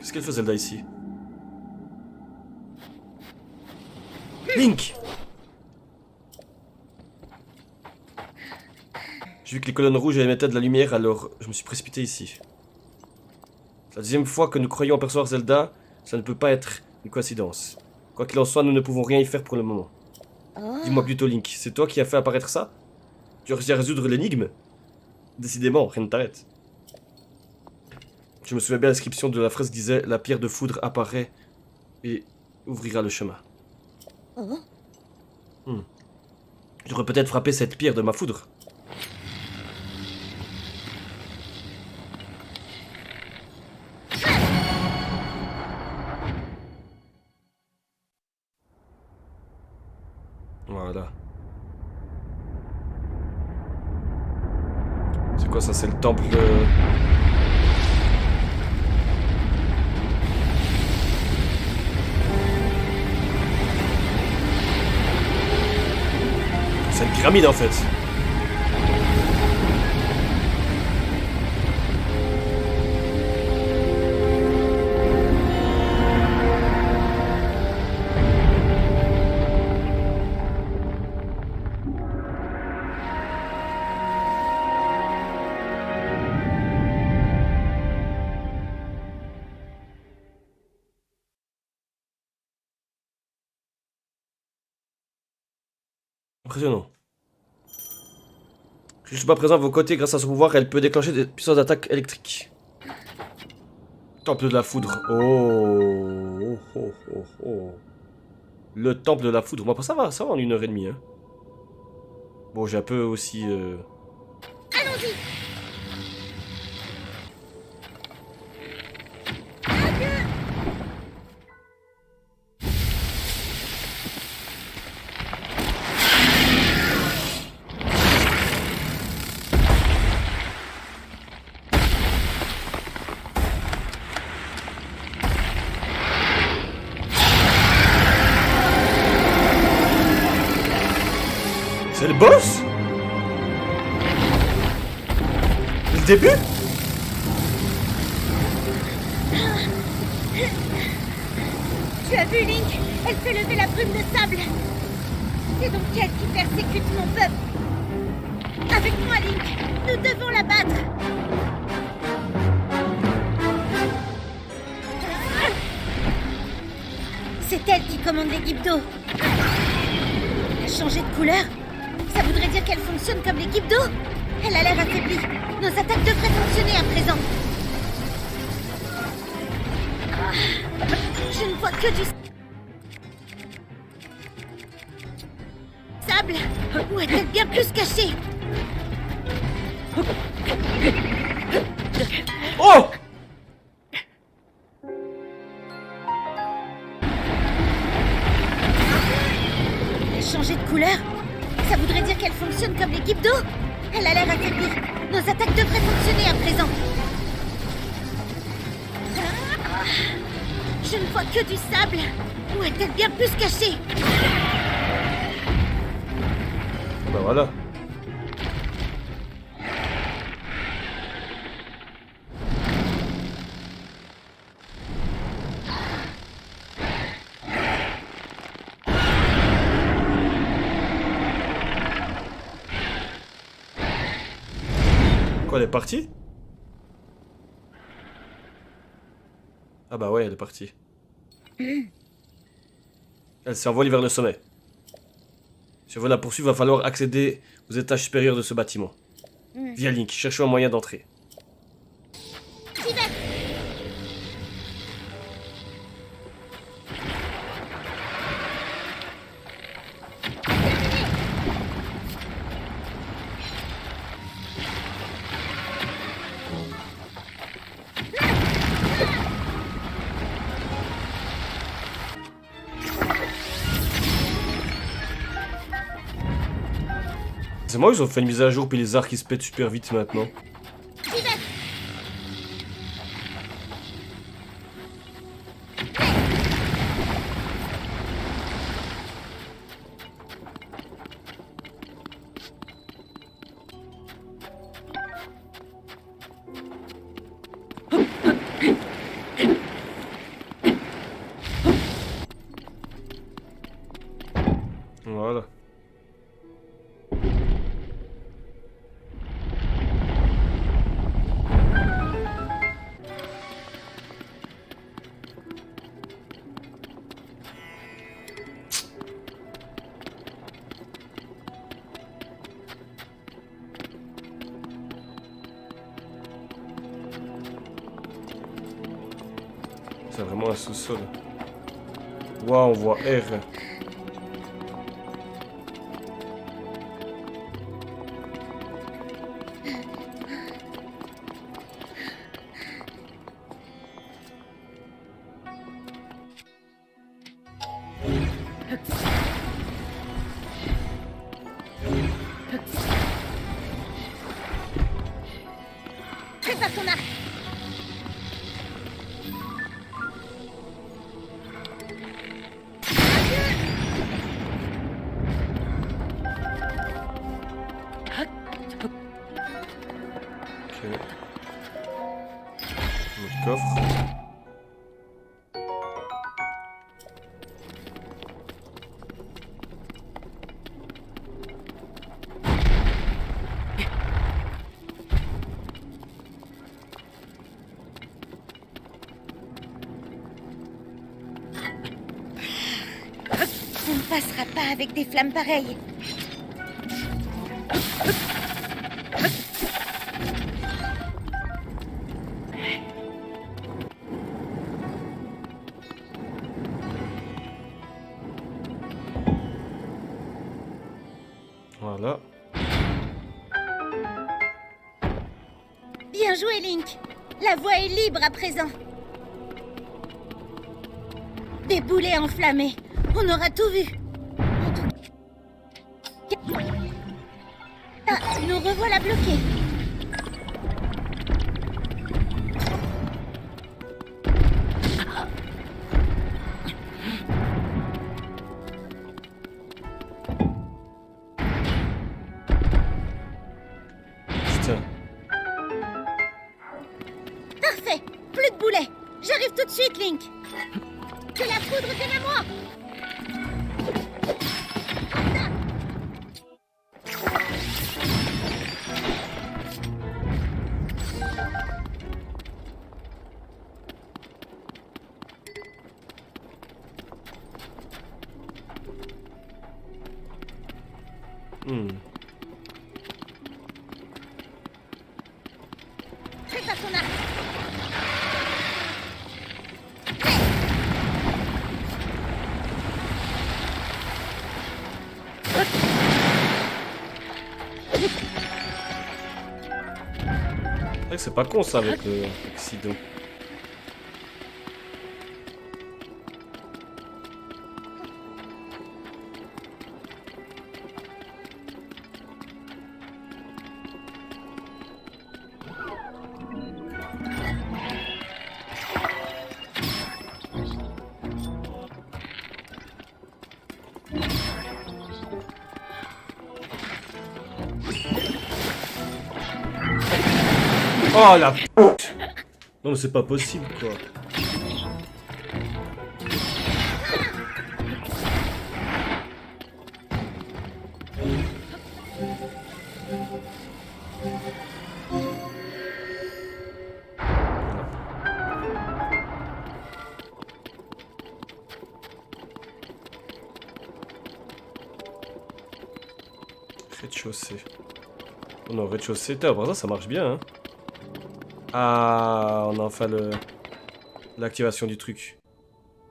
Qu'est-ce qu'elle fait Zelda ici? Link! J'ai vu que les colonnes rouges émettaient de la lumière, alors je me suis précipité ici. C'est la deuxième fois que nous croyons apercevoir Zelda, ça ne peut pas être une coïncidence. Quoi qu'il en soit, nous ne pouvons rien y faire pour le moment. Oh. Dis-moi plutôt, Link, c'est toi qui as fait apparaître ça? Tu as réussi à résoudre l'énigme? Décidément, rien ne t'arrête. Je me souviens bien, l'inscription de la fresque disait « La pierre de foudre apparaît et ouvrira le chemin Oh. ». J'aurais peut-être frappé cette pierre de ma foudre. Voilà. C'est quoi ça? C'est le temple de... C'est une pyramide en fait. Impressionnant. Je ne suis pas présent à vos côtés, grâce à son pouvoir, elle peut déclencher des puissantes attaques électriques. Temple de la foudre. Oh, oh, oh, oh, oh. Le temple de la foudre. Bon, ça va en 1h30. Hein. Bon, j'ai un peu aussi... Allons-y. C'est le boss? C'est le début? Tu as vu, Link? Elle fait lever la brume de sable. C'est donc elle qui persécute mon peuple. Avec moi, Link, nous devons la battre. C'est elle qui commande les Gibdo. Elle a changé de couleur. Ça voudrait dire qu'elle fonctionne comme les Gibdo. Elle a l'air affaiblie. Nos attaques devraient fonctionner à présent. Je ne vois que du sable. Où est-elle bien plus cachée? Oh! Elle a changé de couleur. Ça voudrait dire qu'elle fonctionne comme les Gibdo. Elle a l'air affaiblie. Nos attaques devraient fonctionner à présent. Je ne vois que du sable. Où est-elle bien plus cachée? Bah voilà. Quoi, elle est partie? Ah bah ouais, elle est partie. Elle s'est envolée vers le sommet. Si on veut la poursuivre, il va falloir accéder aux étages supérieurs de ce bâtiment. Via Link, cherchons un moyen d'entrer. J'y vais. C'est moi, ils ont fait une mise à jour, puis les arcs qui se pètent super vite maintenant. J'y vais. C'est vraiment un sous-sol. Waouh, on voit R. Prépare ton arc. Ok. Notre coffre. On ne passera pas avec des flammes pareilles. Voilà. Bien joué, Link. La voie est libre à présent. Des boulets enflammés. On aura tout vu. Ah, nous revoilà bloqués. Putain. Parfait. Plus de boulets. J'arrive tout de suite, Link. Que la foudre vienne à moi. Prépare ton arc. C'est vrai que c'est pas con ça avec le accident. Oh la p***. Non mais c'est pas possible quoi. Rez-de-chaussée. Oh non, rez-de-chaussée, par ça, ça marche bien hein. Ah, on a enfin l'activation du truc.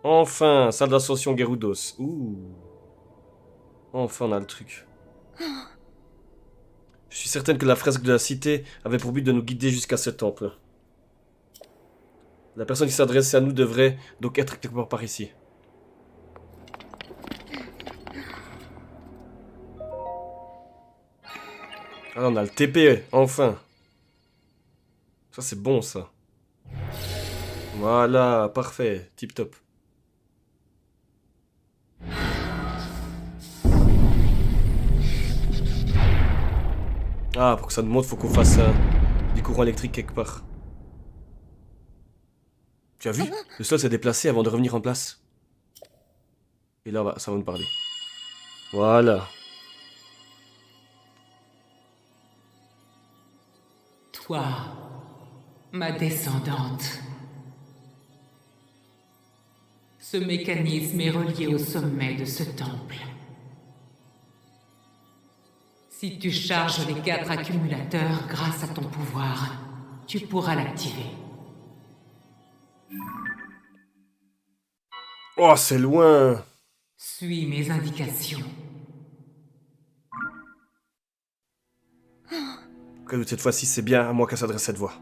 Enfin, salle d'ascension Gerudos. Ouh. Enfin, on a le truc. Je suis certaine que la fresque de la cité avait pour but de nous guider jusqu'à ce temple. La personne qui s'adressait à nous devrait donc être quelque part par ici. Ah, on a le TP, enfin. Ça, c'est bon, ça. Voilà, parfait, tip top. Ah, pour que ça nous montre, faut qu'on fasse du courant électrique quelque part. Tu as vu? Le sol s'est déplacé avant de revenir en place. Et là, ça va nous parler. Voilà. Toi, ma descendante. Ce mécanisme est relié au sommet de ce temple. Si tu charges les 4 accumulateurs grâce à ton pouvoir, tu pourras l'activer. Oh, c'est loin. Suis mes indications. Au cas où cette fois-ci, c'est bien à moi qu'à s'adresse cette voix.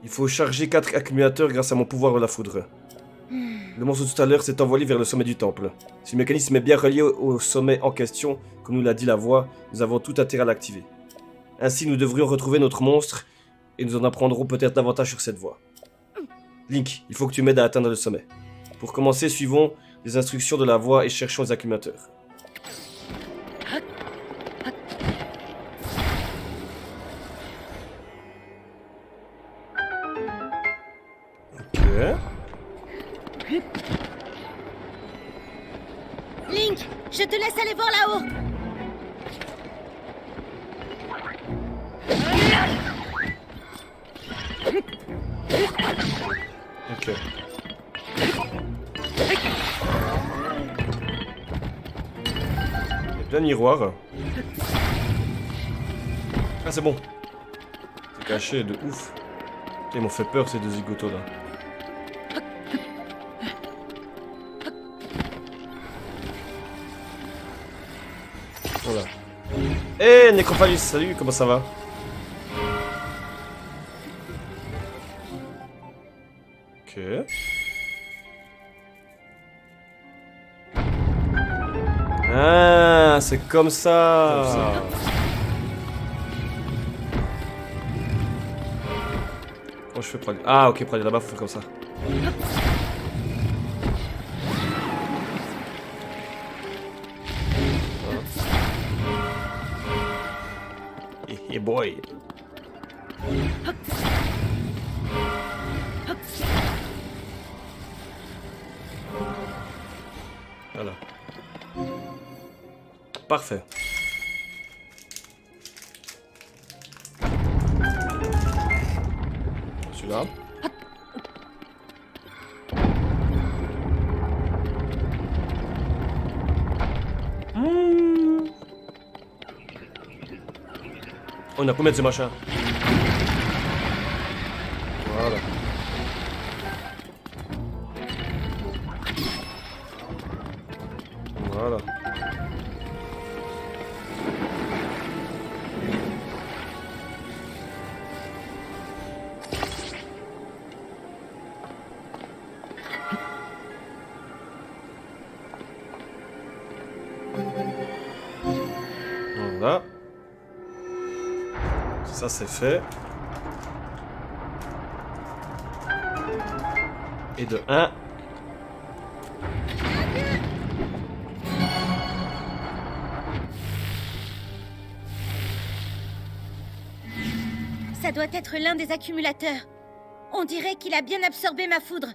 Il faut charger 4 accumulateurs grâce à mon pouvoir de la foudre. Le monstre tout à l'heure s'est envolé vers le sommet du temple. Si le mécanisme est bien relié au sommet en question, comme nous l'a dit la voix, nous avons tout intérêt à l'activer. Ainsi, nous devrions retrouver notre monstre et nous en apprendrons peut-être davantage sur cette voie. Link, il faut que tu m'aides à atteindre le sommet. Pour commencer, suivons les instructions de la voix et cherchons les accumulateurs. Ok. Link, je te laisse aller voir là-haut. Ok. Il y a plein de miroirs. Ah, c'est bon. C'est caché de ouf. Putain, ils m'ont fait peur ces deux zigotos là. Voilà. Eh, Necrophallus, salut, comment ça va? Ok. Ah, c'est comme ça. Comment je fais pour aller... Ah, ok, pour aller là-bas, faut faire comme ça. Hey boy. Voilà. Parfait. Celui-là. On a combien de ce machin? Voilà. Voilà. Voilà. Ça c'est fait. Et de 1. Ça doit être l'un des accumulateurs. On dirait qu'il a bien absorbé ma foudre.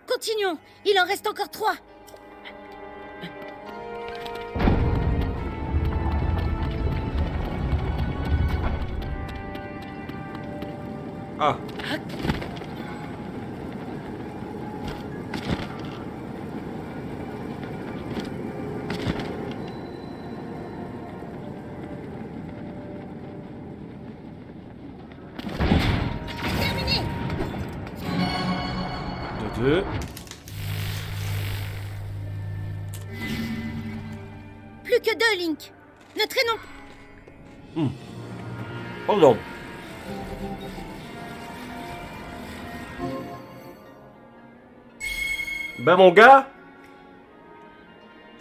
Continuons, il en reste encore 3. Ah. Terminé. De 2. Plus que 2, Link. Ne traînons. Pardon. Ben mon gars.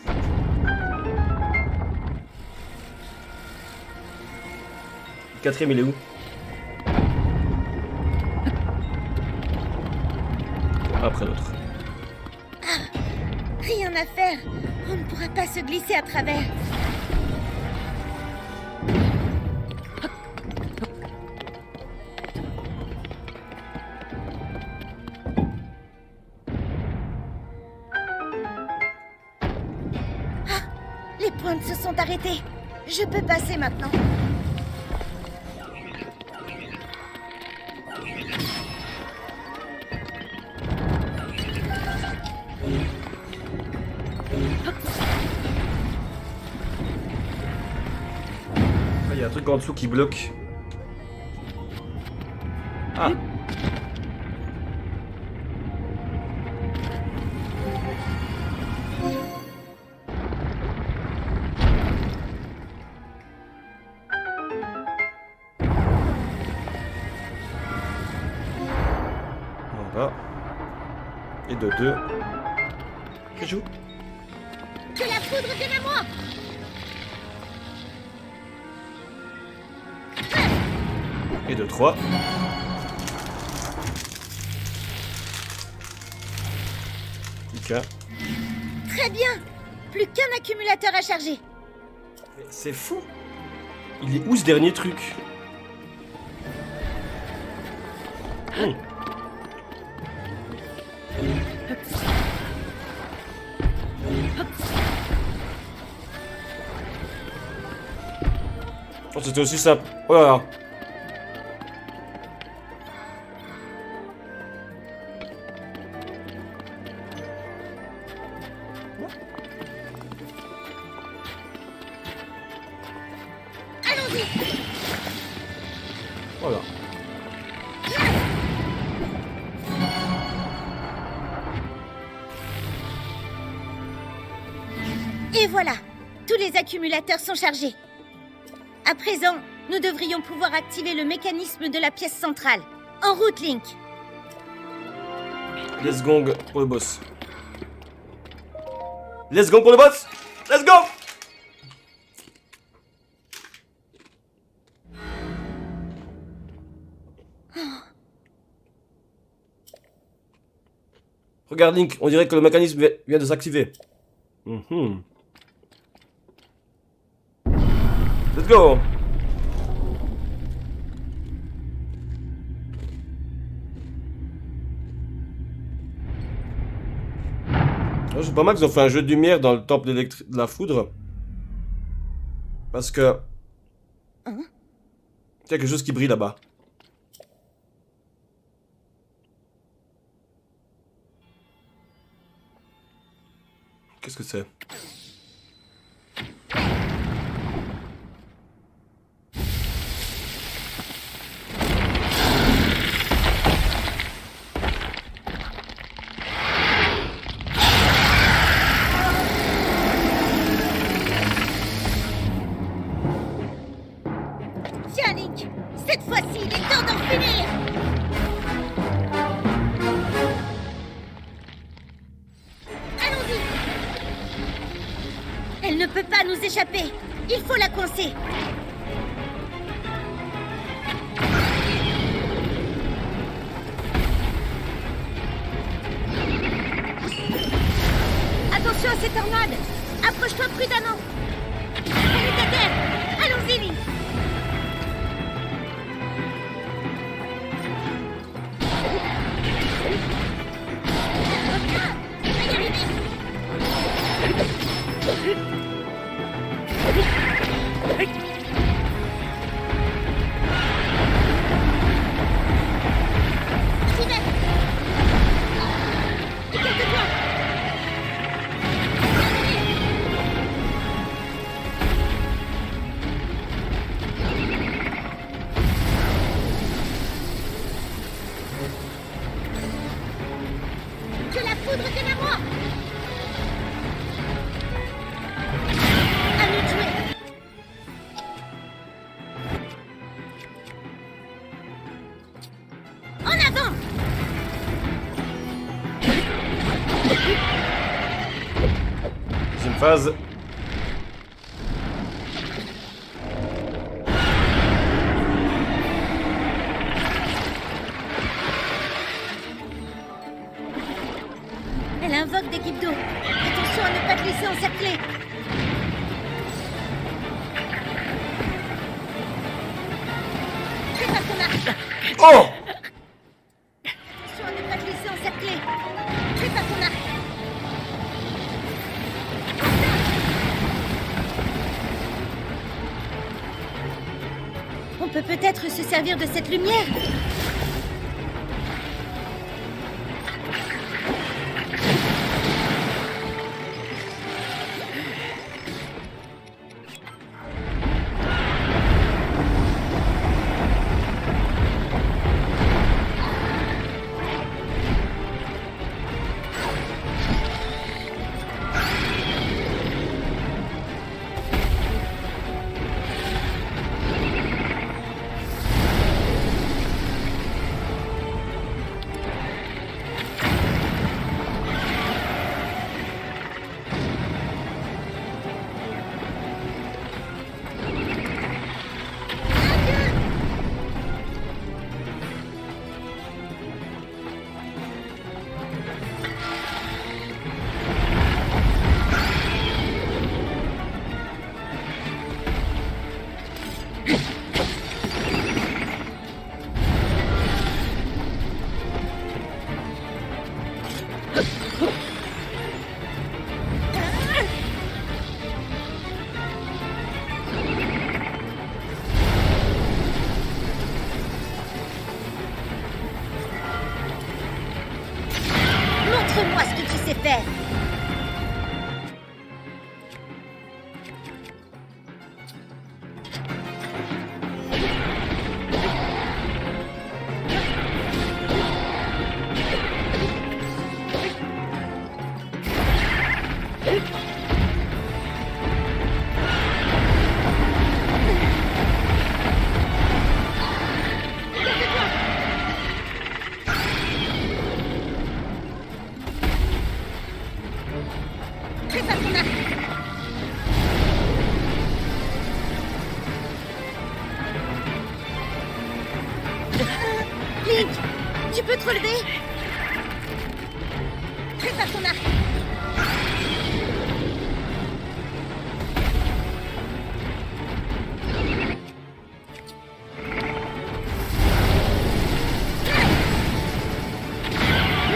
Le quatrième il est où? Après l'autre. Rien à faire. On ne pourra pas se glisser à travers. Ah, les pointes se sont arrêtées. Je peux passer maintenant. Il y a un truc en dessous qui bloque. Ah. pas. Et de 2. Je joue. Que la foudre vienne à moi. Et de 3. Ika. Très bien. Plus qu'un accumulateur à charger. Mais c'est fou. Il est où ce dernier truc? Oh, c'était aussi simple. Oh là là. Allons-y. Voilà. Et voilà. Tous les accumulateurs sont chargés. À présent, nous devrions pouvoir activer le mécanisme de la pièce centrale. En route, Link. Let's gong pour le boss. Let's go pour le boss. Let's go. Regarde Link, on dirait que le mécanisme vient de s'activer. Let's go. C'est pas mal qu'ils ont fait un jeu de lumière dans le temple de la foudre. Parce que... Il y a quelque chose qui brille là-bas. Qu'est-ce que c'est? Tiens, Link. Cette fois-ci, il est temps d'en finir. Allons-y. Elle ne peut pas nous échapper. Il faut la coincer. Attention à ces tornades. Approche-toi prudemment. Elle est à terre. Allons-y, Link. J'y vais. Écarte-toi. Que la foudre vienne à moi. À nous de jouer. En avant. Deuxième phase. Elle invoque des guides d'eau. Attention à ne pas te laisser encercler. Prépare ton arc. Oh! Attention à ne pas te laisser encercler. Prépare ton arc. On peut peut-être se servir de cette lumière. sais faire. Prête à ton arc. Link, tu peux te relever? Prête à ton arc.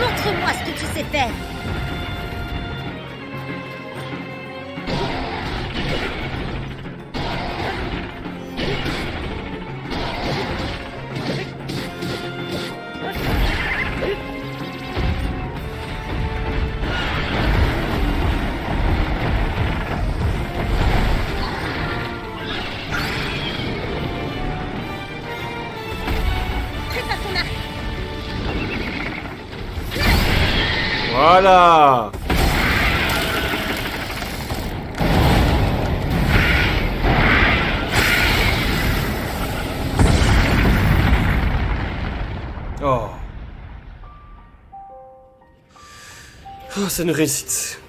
Montre-moi ce que tu sais faire. Prête à ton arc. Voilà. Oh. Oh, c'est une réussite.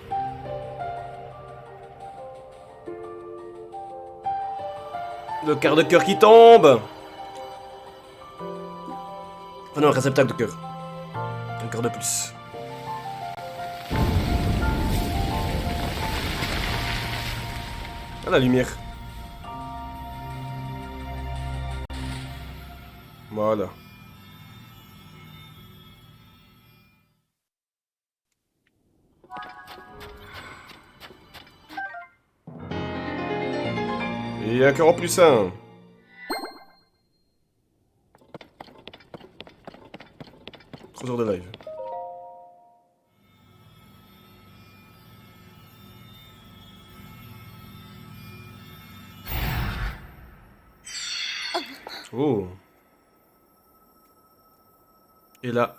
Le quart de cœur qui tombe. Oh non, un réceptacle de cœur. Un quart de plus. Ah, la lumière. Voilà. Et un cœur en plus un. Trois heures de live. Oh. Et là.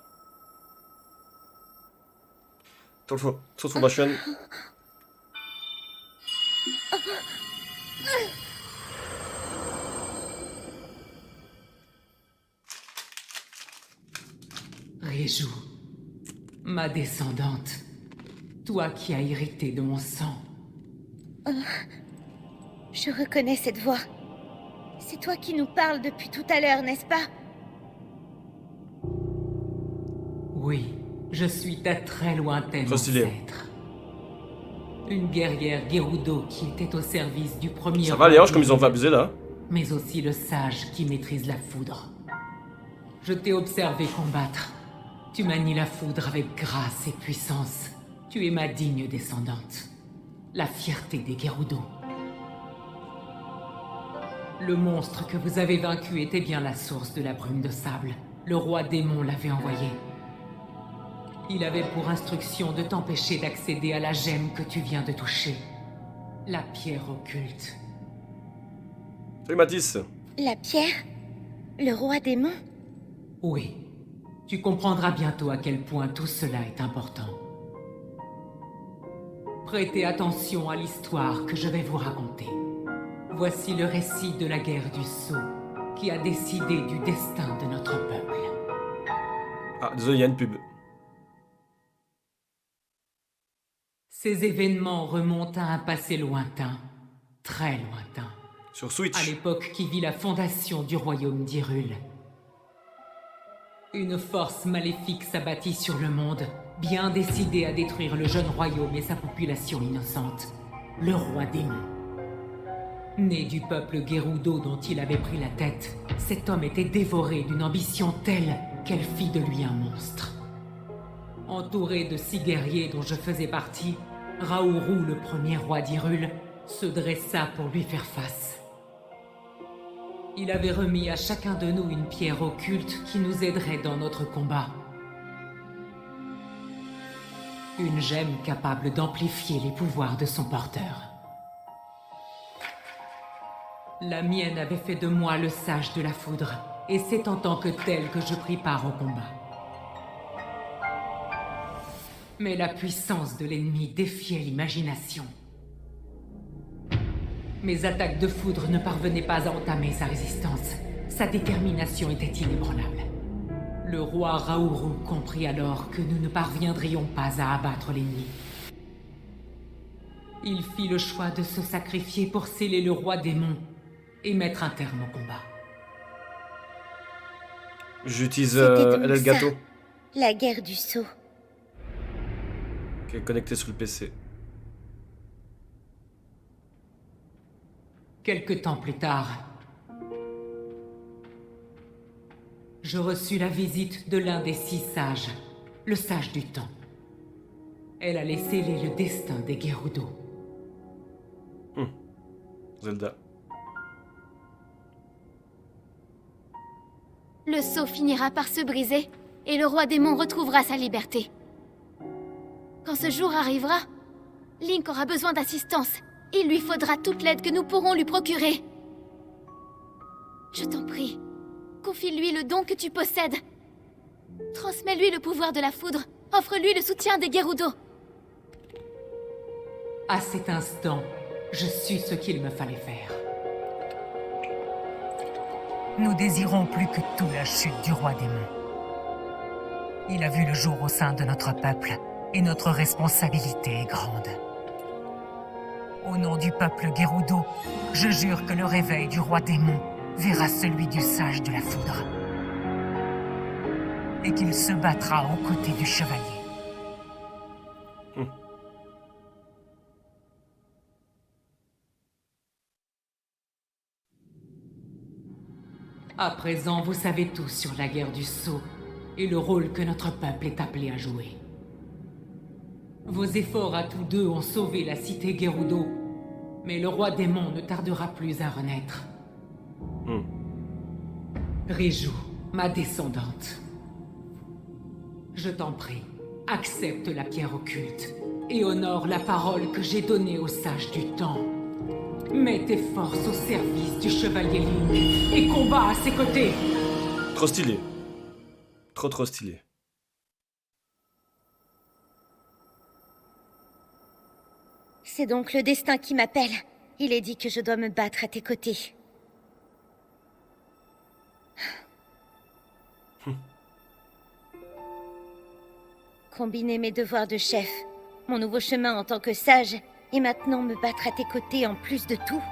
Transformation. Réjou, ma descendante, toi qui as hérité de mon sang. Je reconnais cette voix. C'est toi qui nous parles depuis tout à l'heure, n'est-ce pas? Oui, je suis ta très lointaine Trop stylé. ancêtre. Une guerrière Gerudo qui était au service du premier Ça va roi les hanches comme ils Dirul, ont fait abuser là. mais aussi le sage qui maîtrise la foudre. Je t'ai observé combattre. Tu manies la foudre avec grâce et puissance. Tu es ma digne descendante. La fierté des Gerudo. Le monstre que vous avez vaincu était bien la source de la brume de sable. Le roi démon l'avait envoyé. Il avait pour instruction de t'empêcher d'accéder à la gemme que tu viens de toucher. La pierre occulte. Salut Mathis. La pierre? Le roi démon? Oui. Tu comprendras bientôt à quel point tout cela est important. Prêtez attention à l'histoire que je vais vous raconter. Voici le récit de la guerre du Sceau, qui a décidé du destin de notre peuple. Ah, désolé, il y a une pub. Ces événements remontent à un passé lointain, très lointain, Sur à Switch. l'époque qui vit la fondation du royaume d'Hyrule. Une force maléfique s'abattit sur le monde, bien décidée à détruire le jeune royaume et sa population innocente, le roi démon. Né du peuple Gerudo dont il avait pris la tête, cet homme était dévoré d'une ambition telle qu'elle fit de lui un monstre. Entouré de 6 guerriers dont je faisais partie, Raouru, le premier roi d'Hyrule, se dressa pour lui faire face. Il avait remis à chacun de nous une pierre occulte qui nous aiderait dans notre combat. Une gemme capable d'amplifier les pouvoirs de son porteur. La mienne avait fait de moi le sage de la foudre, et c'est en tant que tel que je pris part au combat. Mais la puissance de l'ennemi défiait l'imagination. Mes attaques de foudre ne parvenaient pas à entamer sa résistance. Sa détermination était inébranlable. Le roi Raouru comprit alors que nous ne parviendrions pas à abattre l'ennemi. Il fit le choix de se sacrifier pour sceller le roi démon et mettre un terme au combat. J'utilise C'était donc Elgato, ça, la guerre du sceau. qui est connecté sur le PC. Quelque temps plus tard, je reçus la visite de l'un des 6 sages, le sage du temps. Elle allait sceller le destin des Gerudo. Zelda. Le sceau finira par se briser, et le roi démon retrouvera sa liberté. Quand ce jour arrivera, Link aura besoin d'assistance. Il lui faudra toute l'aide que nous pourrons lui procurer. Je t'en prie, confie-lui le don que tu possèdes. Transmets-lui le pouvoir de la foudre. Offre-lui le soutien des Gerudo. À cet instant, je sus ce qu'il me fallait faire. Nous désirons plus que tout la chute du roi démon. Il a vu le jour au sein de notre peuple, et notre responsabilité est grande. Au nom du peuple Gerudo, je jure que le réveil du roi démon verra celui du sage de la foudre. Et qu'il se battra aux côtés du chevalier. À présent, vous savez tout sur la guerre du sceau et le rôle que notre peuple est appelé à jouer. Vos efforts à tous deux ont sauvé la cité Gerudo, mais le roi démon ne tardera plus à renaître. Riju, ma descendante. Je t'en prie, accepte la pierre occulte et honore la parole que j'ai donnée aux sages du temps. Mets tes forces au service du chevalier Link et combat à ses côtés. Trop stylé. Trop stylé. C'est donc le destin qui m'appelle. Il est dit que je dois me battre à tes côtés. Combiner mes devoirs de chef, mon nouveau chemin en tant que sage, et maintenant me battre à tes côtés en plus de tout.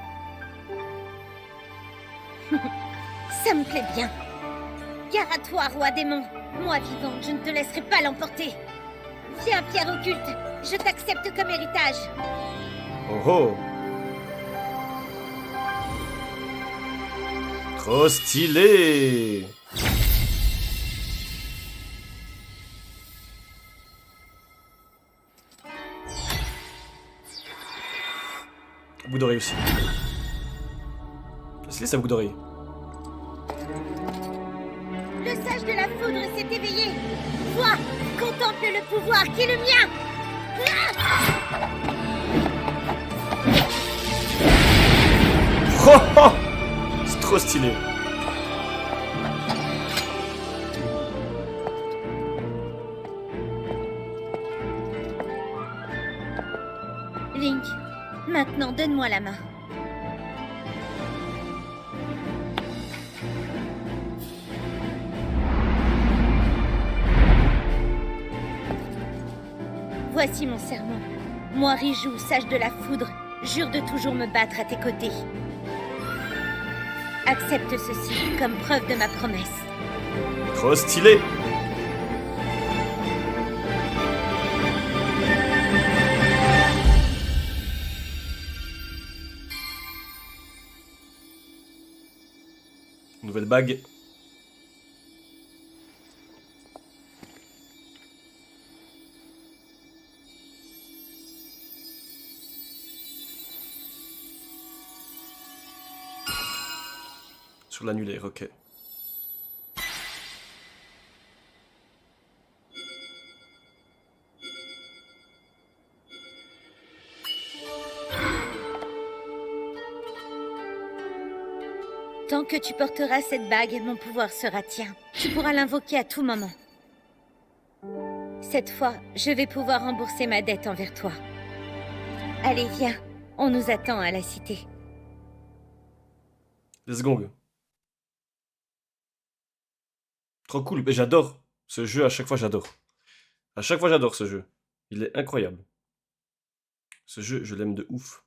Ça me plaît bien. Gare à toi, roi démon. Moi vivante, je ne te laisserai pas l'emporter. Viens, pierre occulte, je t'accepte comme héritage. Oh oh. Trop stylé. Bout d'oreille aussi. Stylé ça, bout d'oreille. Le sage de la foudre s'est éveillé. Vois, contemple le pouvoir qui est le mien. Oh, oh. C'est trop stylé. Link, maintenant donne-moi la main. Voici mon serment. Moi, Riju, sage de la foudre, jure de toujours me battre à tes côtés. Accepte ceci comme preuve de ma promesse. Trop stylé. Nouvelle bague. Sur l'annulaire, ok. Tant que tu porteras cette bague, mon pouvoir sera tien. Tu pourras l'invoquer à tout moment. Cette fois, je vais pouvoir rembourser ma dette envers toi. Allez, viens. On nous attend à la cité. Let's go. Trop cool. Mais j'adore ce jeu, à chaque fois j'adore. À chaque fois j'adore ce jeu. Il est incroyable. Ce jeu, je l'aime de ouf.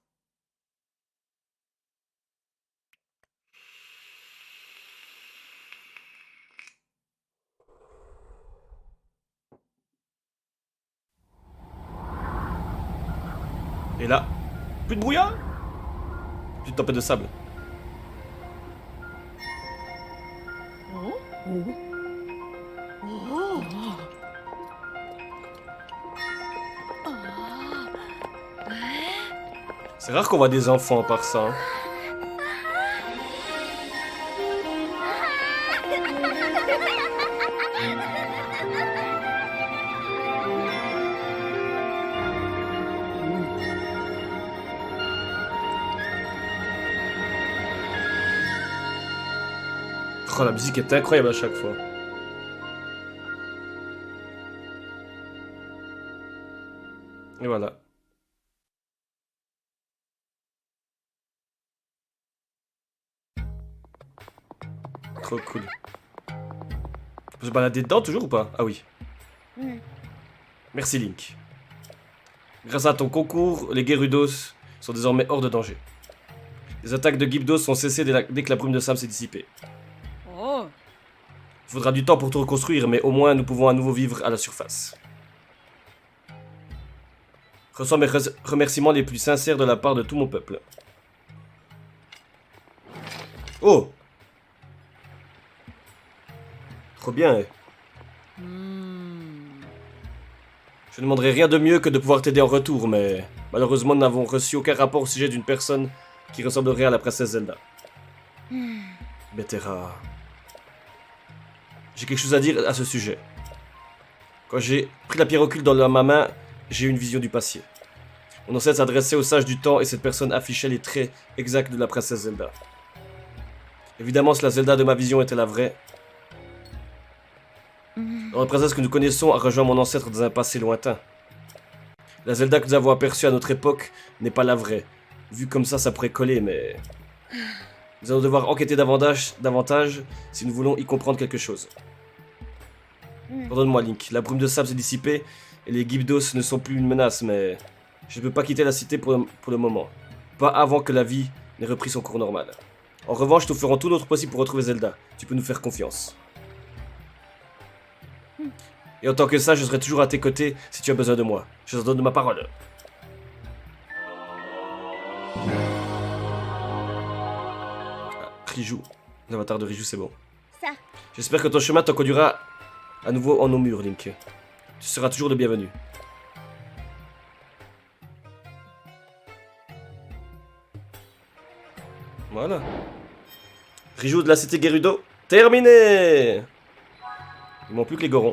Et là, plus de brouillard, plus de tempête de sable. C'est rare qu'on voit des enfants par ça. Hein. Oh, la musique est incroyable à chaque fois. Et voilà. Trop cool. On peut se balader dedans toujours ou pas? Ah oui. Merci Link. Grâce à ton concours, les Gerudos sont désormais hors de danger. Les attaques de Gypdos ont cessé dès que la brume de sable s'est dissipée. Il faudra du temps pour tout reconstruire, mais au moins nous pouvons à nouveau vivre à la surface. Reçois mes remerciements les plus sincères de la part de tout mon peuple. Oh! Trop bien, hein. Je ne demanderais rien de mieux que de pouvoir t'aider en retour, mais malheureusement nous n'avons reçu aucun rapport au sujet d'une personne qui ressemblerait à la princesse Zelda. Betera. J'ai quelque chose à dire à ce sujet. Quand j'ai pris la pierre occulte dans ma main, j'ai eu une vision du passé. Mon ancêtre s'adressait au sage du temps et cette personne affichait les traits exacts de la princesse Zelda. Évidemment, si la Zelda de ma vision était la vraie, la princesse que nous connaissons a rejoint mon ancêtre dans un passé lointain. La Zelda que nous avons aperçue à notre époque n'est pas la vraie. Vu comme ça pourrait coller, mais... Nous allons devoir enquêter davantage si nous voulons y comprendre quelque chose. Pardonne-moi, Link. La brume de sable s'est dissipée et les Gypdos ne sont plus une menace, mais... Je ne peux pas quitter la cité pour le moment. Pas avant que la vie n'ait repris son cours normal. En revanche, nous ferons tout notre possible pour retrouver Zelda. Tu peux nous faire confiance. Et en tant que ça, je serai toujours à tes côtés si tu as besoin de moi. Je te donne ma parole. Riju. L'avatar de Riju, c'est bon. Ça. J'espère que ton chemin te conduira à nouveau en nos murs, Link. Tu seras toujours le bienvenu. Voilà. Riju de la cité Gerudo, terminé. Il manque plus que les Gorons.